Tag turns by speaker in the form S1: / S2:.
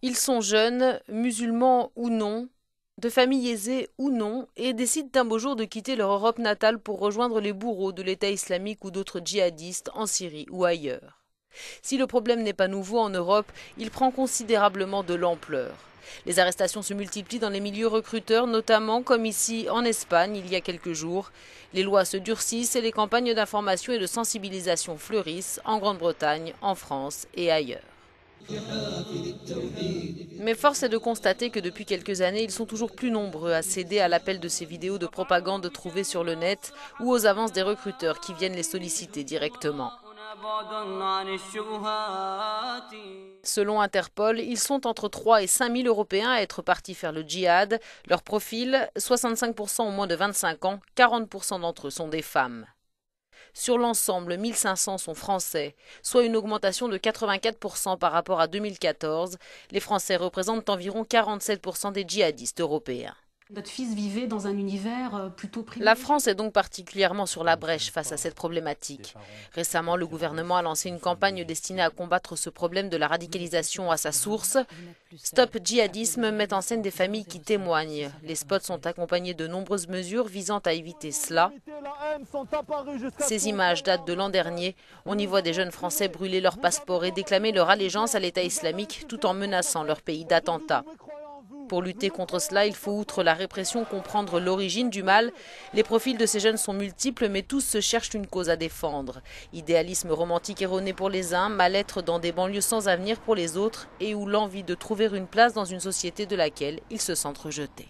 S1: Ils sont jeunes, musulmans ou non, de familles aisées ou non, et décident d'un beau jour de quitter leur Europe natale pour rejoindre les bourreaux de l'État islamique ou d'autres djihadistes en Syrie ou ailleurs. Si le problème n'est pas nouveau en Europe, il prend considérablement de l'ampleur. Les arrestations se multiplient dans les milieux recruteurs, notamment comme ici en Espagne il y a quelques jours. Les lois se durcissent et les campagnes d'information et de sensibilisation fleurissent en Grande-Bretagne, en France et ailleurs. Mais force est de constater que depuis quelques années, ils sont toujours plus nombreux à céder à l'appel de ces vidéos de propagande trouvées sur le net ou aux avances des recruteurs qui viennent les solliciter directement. Selon Interpol, ils sont entre 3 et 5 000 Européens à être partis faire le djihad. Leur profil, 65% ont moins de 25 ans, 40% d'entre eux sont des femmes. Sur l'ensemble, 1 500 sont français, soit une augmentation de 84% par rapport à 2014. Les Français représentent environ 47% des djihadistes européens.
S2: Notre fils vivait dans un univers plutôt privilégié.
S1: La France est donc particulièrement sur la brèche face à cette problématique. Récemment, le gouvernement a lancé une campagne destinée à combattre ce problème de la radicalisation à sa source. Stop Djihadisme met en scène des familles qui témoignent. Les spots sont accompagnés de nombreuses mesures visant à éviter cela. Ces images datent de l'an dernier. On y voit des jeunes Français brûler leurs passeports et déclamer leur allégeance à l'État islamique tout en menaçant leur pays d'attentats. Pour lutter contre cela, il faut outre la répression comprendre l'origine du mal. Les profils de ces jeunes sont multiples, mais tous se cherchent une cause à défendre. Idéalisme romantique erroné pour les uns, mal-être dans des banlieues sans avenir pour les autres, et ou l'envie de trouver une place dans une société de laquelle ils se sentent rejetés.